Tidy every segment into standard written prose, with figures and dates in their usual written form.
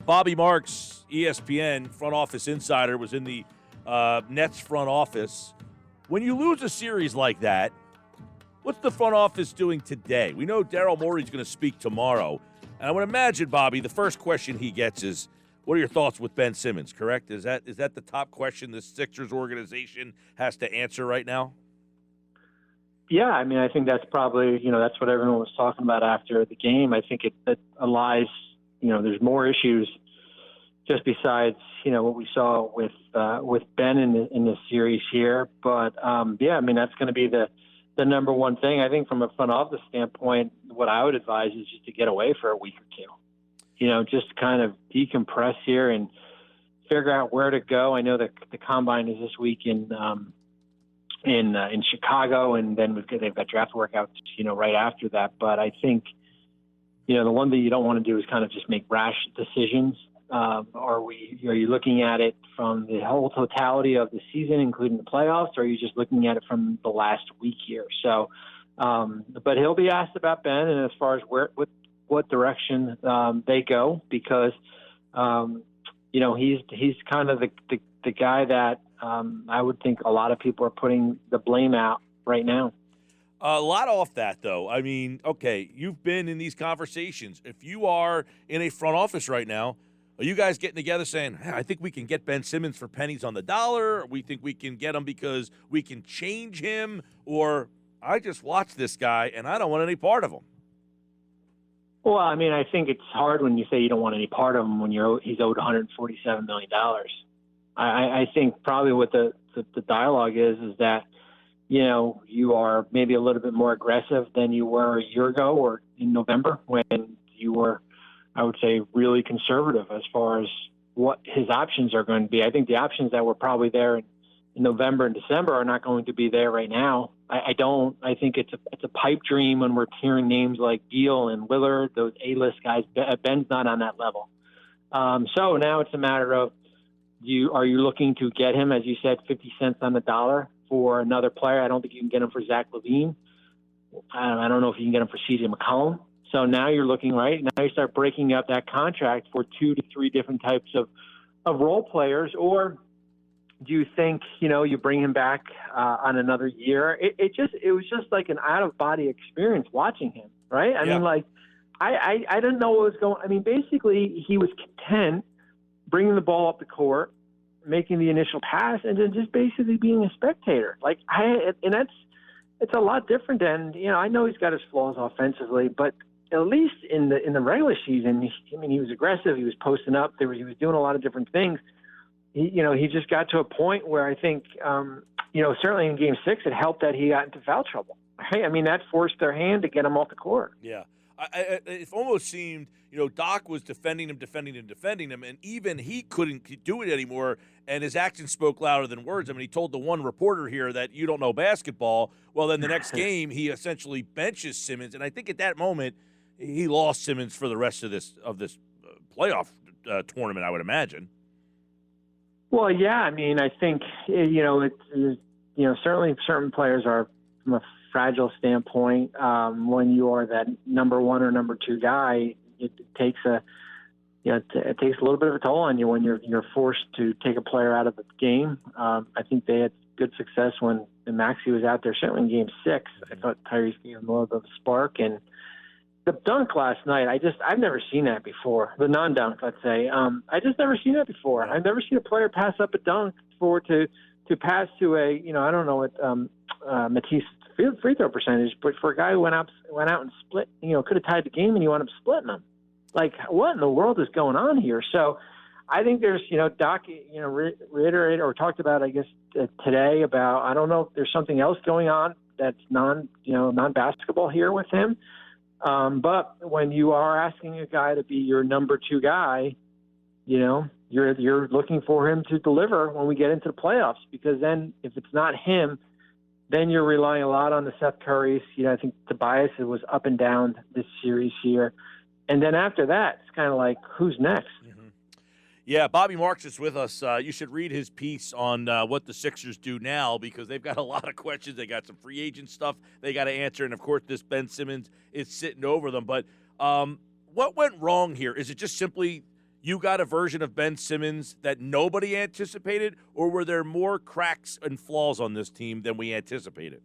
Bobby Marks, ESPN front office insider, was in the Nets front office. When you lose a series like that, what's the front office doing today? We know Daryl Morey's going to speak tomorrow. And I would imagine, Bobby, the first question he gets is, what are your thoughts with Ben Simmons, correct? Is that the top question the Sixers organization has to answer right now? Yeah, I mean, I think that's probably, that's what everyone was talking about after the game. I think it lies, there's more issues just besides, what we saw with Ben in this series here. But, yeah, I mean, that's going to be the number one thing. I think from a front office standpoint, what I would advise is just to get away for a week or two. Just kind of decompress here and figure out where to go. I know that the combine is this week in Chicago, and then they've got draft workouts, right after that. But I think, the one thing you don't want to do is kind of just make rash decisions. Are you looking at it from the whole totality of the season, including the playoffs, or are you just looking at it from the last week here? So, but he'll be asked about Ben, and as far as what direction they go, because he's kind of the guy that I would think a lot of people are putting the blame out right now. A lot off that, though. I mean, okay, you've been in these conversations. If you are in a front office right now, are you guys getting together saying, hey, I think we can get Ben Simmons for pennies on the dollar, or we think we can get him because we can change him, or I just watched this guy and I don't want any part of him? Well, I mean, I think it's hard when you say you don't want any part of him when he's owed $147 million. I think probably what the dialogue is that, you are maybe a little bit more aggressive than you were a year ago or in November when you were, I would say, really conservative as far as what his options are going to be. I think the options that were probably there in November and December are not going to be there right now. I think it's a pipe dream when we're hearing names like Gill and Lillard, those A-list guys. Ben's not on that level. So now it's a matter of, are you looking to get him, as you said, 50 cents on the dollar for another player? I don't think you can get him for Zach LaVine. I don't know if you can get him for C.J. McCollum. So now you're looking, right? Now you start breaking up that contract for 2 to 3 different types of role players, or do you think, you bring him back on another year? It was just like an out-of-body experience watching him, right? I mean, like, I didn't know what was going on. I mean, basically, he was content bringing the ball up the court, making the initial pass, and then just basically being a spectator. Like, it's a lot different than, I know he's got his flaws offensively, but at least in the regular season, he was aggressive. He was posting up. He was doing a lot of different things. He just got to a point where I think, certainly in Game 6, it helped that he got into foul trouble. Right? I mean, that forced their hand to get him off the court. Yeah. It almost seemed, Doc was defending him, and even he couldn't do it anymore, and his actions spoke louder than words. I mean, he told the one reporter here that you don't know basketball. Well, then the next game, he essentially benches Simmons, and I think at that moment, he lost Simmons for the rest of this playoff tournament, I would imagine. Well, yeah, I mean, I think, certainly certain players are, from a fragile standpoint, when you are that number 1 or number 2 guy, it takes a little bit of a toll on you when you're forced to take a player out of the game. I think they had good success when Maxey was out there, certainly in Game 6. I thought Tyrese gave him a little bit of a spark, and the dunk last night, I've never seen that before. The non-dunk, let's say. I just never seen that before. I've never seen a player pass up a dunk to pass to a, I don't know what Matisse free throw percentage, but for a guy who went out and split, could have tied the game and you wound up splitting them. Like, what in the world is going on here? So I think there's, Doc, reiterated or talked about, I guess, today about, I don't know if there's something else going on that's non-basketball here with him. But when you are asking a guy to be your number 2 guy, you're looking for him to deliver when we get into the playoffs, because then if it's not him, then you're relying a lot on the Seth Currys. I think Tobias was up and down this series here. And then after that, it's kind of like, who's next? Mm-hmm. Yeah, Bobby Marks is with us. You should read his piece on what the Sixers do now, because they've got a lot of questions. They got some free agent stuff they got to answer. And, of course, this Ben Simmons is sitting over them. But what went wrong here? Is it just simply you got a version of Ben Simmons that nobody anticipated, or were there more cracks and flaws on this team than we anticipated?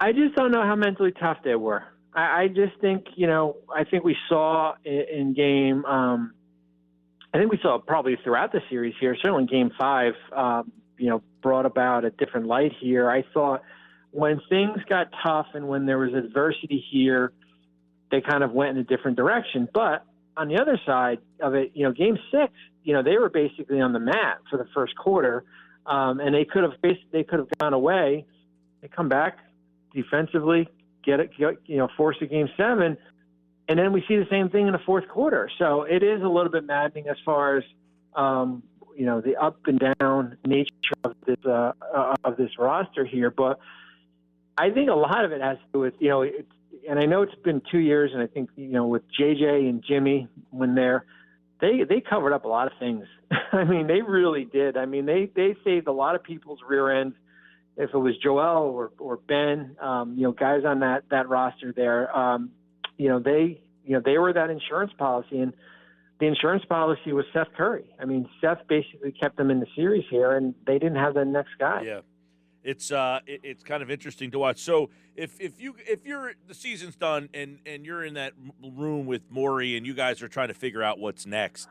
I just don't know how mentally tough they were. I just think, I think we saw in game, I think we saw probably throughout the series here, certainly game 5, brought about a different light here. I thought when things got tough and when there was adversity here, they kind of went in a different direction. But on the other side of it, game 6, they were basically on the mat for the first quarter, and they could have gone away. They come back defensively, force a game 7, and then we see the same thing in the fourth quarter. So it is a little bit maddening as far as the up and down nature of this roster here. But I think a lot of it has to do with and I know it's been 2 years, and I think with JJ and Jimmy when they covered up a lot of things. I mean, they really did. I mean, they saved a lot of people's rear ends. If it was Joel or Ben, guys on that roster there, they were that insurance policy, and the insurance policy was Seth Curry. I mean, Seth basically kept them in the series here, and they didn't have the next guy. Yeah, it's kind of interesting to watch. So if you're the season's done and you're in that room with Morey and you guys are trying to figure out what's next,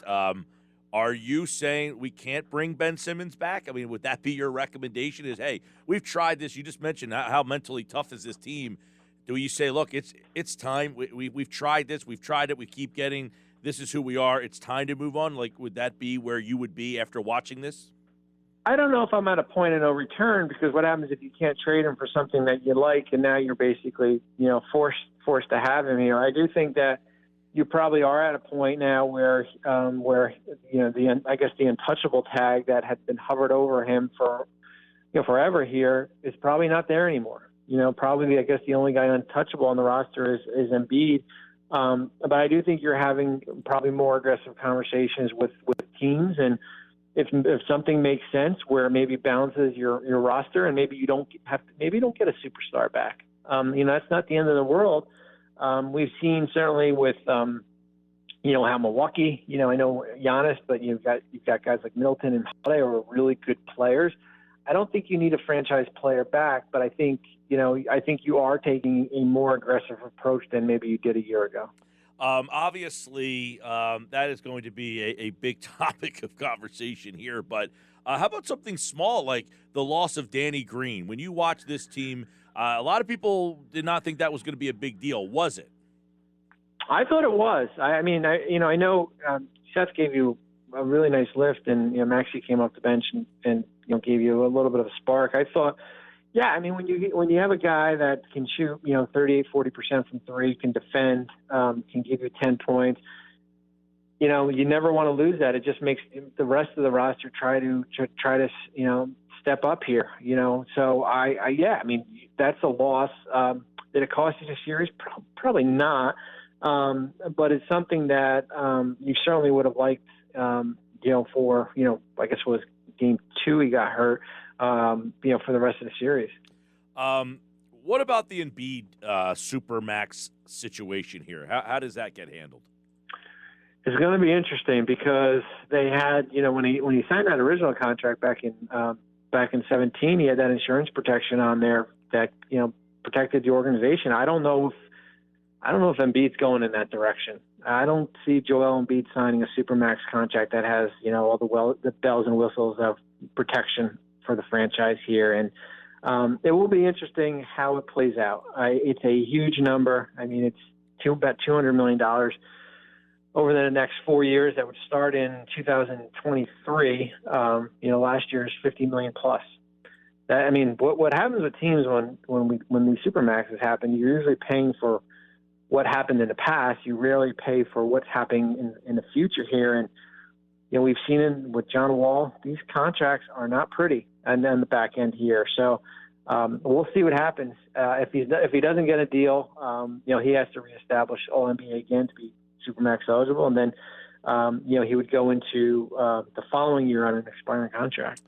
are you saying we can't bring Ben Simmons back? I mean, would that be your recommendation? Is, hey, we've tried this. You just mentioned how mentally tough is this team. Do you say, look, it's time. We've tried this. We've tried it. We keep getting. This is who we are. It's time to move on. Like, would that be where you would be after watching this? I don't know if I'm at a point of no return, because what happens if you can't trade him for something that you like, and now you're basically forced to have him here. I do think that you probably are at a point now where the untouchable tag that had been hovered over him for forever here is probably not there anymore. Probably I guess the only guy untouchable on the roster is Embiid. But I do think you're having probably more aggressive conversations with teams, and if something makes sense where maybe balances your roster, and maybe you don't get a superstar back. That's not the end of the world. We've seen certainly with how Milwaukee, I know Giannis, but you've got guys like Middleton and Holiday who are really good players. I don't think you need a franchise player back, but I think you are taking a more aggressive approach than maybe you did a year ago. Obviously, that is going to be a big topic of conversation here. But how about something small like the loss of Danny Green? When you watch this team, a lot of people did not think that was going to be a big deal. Was it? I thought it was. I know Seth gave you a really nice lift, and Maxey came off the bench and gave you a little bit of a spark. I thought, yeah, I mean, when you have a guy that can shoot 38, 40% from three, can defend, can give you 10 points, you never want to lose that. It just makes the rest of the roster try to step up here. So I mean, that's a loss. Did it cost you the series? Probably not. But it's something that you certainly would have liked, for, I guess it was game 2 he got hurt, for the rest of the series. What about the Embiid Supermax situation here? How does that get handled? It's going to be interesting because they had, when he signed that original contract back in 2017, he had that insurance protection on there that, protected the organization. I don't know if Embiid's going in that direction. I don't see Joel Embiid signing a Supermax contract that has, all the bells and whistles of protection for the franchise here. And it will be interesting how it plays out. It's a huge number. I mean, it's about $200 million over the next 4 years. That would start in 2023. Last year's $50 million plus. What happens with teams when these Supermaxes happen, you're usually paying for what happened in the past. You rarely pay for what's happening in the future here. And, we've seen it with John Wall. These contracts are not pretty, and then the back end here. So we'll see what happens. If he doesn't get a deal, he has to reestablish All-NBA again to be Supermax eligible. And then, he would go into the following year on an expiring contract.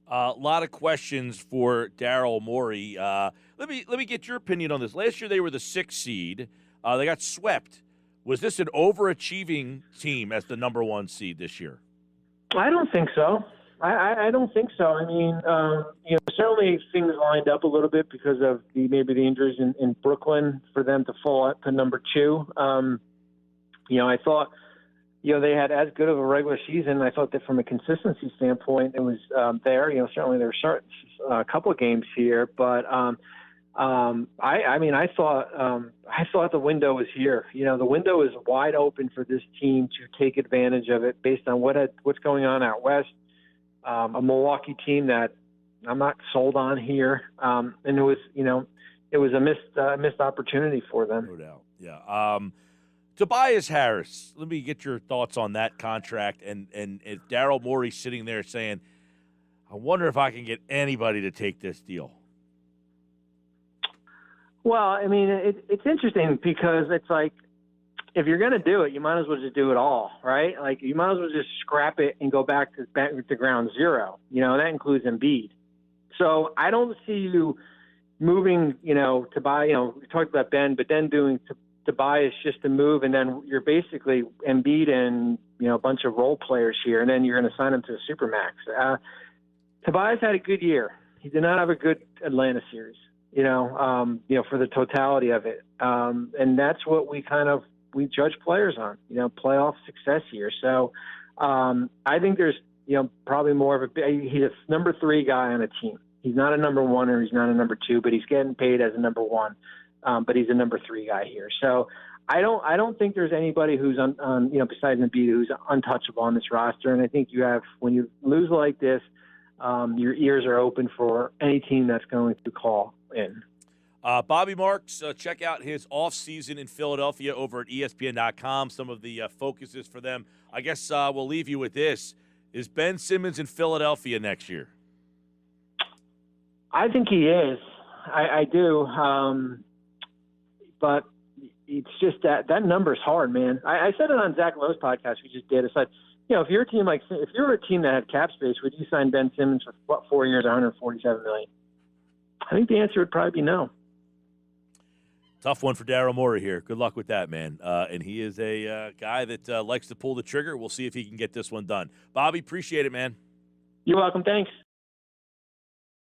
A lot of questions for Daryl Morey. Let me get your opinion on this. Last year they were the 6th seed. They got swept Was this an overachieving team as the number 1 seed this year? I don't think so. I don't think so. I mean, certainly things lined up a little bit because of maybe the injuries in Brooklyn for them to fall up to number 2. I thought, they had as good of a regular season. I thought that from a consistency standpoint, it was there. Certainly there were a couple of games here, but I thought the window was here. The window is wide open for this team to take advantage of it based on what's going on out west. A Milwaukee team that I'm not sold on here, and it was a missed opportunity for them. No doubt, yeah. Tobias Harris, let me get your thoughts on that contract, and if Daryl Morey's sitting there saying, I wonder if I can get anybody to take this deal. Well, I mean, it's interesting because it's like, if you're going to do it, you might as well just do it all, right? Like, you might as well just scrap it and go back to ground zero. That includes Embiid. So I don't see you moving, to buy, we talked about Ben, but then doing Tobias just to move, and then you're basically Embiid and, a bunch of role players here, and then you're going to sign him to a supermax. Tobias had a good year. He did not have a good Atlanta series, for the totality of it. And that's what we judge players on, playoff success here. So I think there's, probably more of he's a number 3 guy on a team. He's not a number 1 or he's not a number 2, but he's getting paid as a number 1. But he's a number 3 guy here. So I don't think there's anybody who's besides Embiid who's untouchable on this roster. And I think when you lose like this, your ears are open for any team that's going to call in. Bobby Marks, check out his offseason in Philadelphia over at ESPN.com, some of the focuses for them. I guess we'll leave you with this. Is Ben Simmons in Philadelphia next year? I think he is. I do. But it's just that number's hard, man. I said it on Zach Lowe's podcast we just did. It's like, if you're a team if you're a team that had cap space, would you sign Ben Simmons for 4 years, $147 million? I think the answer would probably be no. Tough one for Daryl Morey here. Good luck with that, man. And he is a guy that likes to pull the trigger. We'll see if he can get this one done. Bobby, appreciate it, man. You're welcome. Thanks.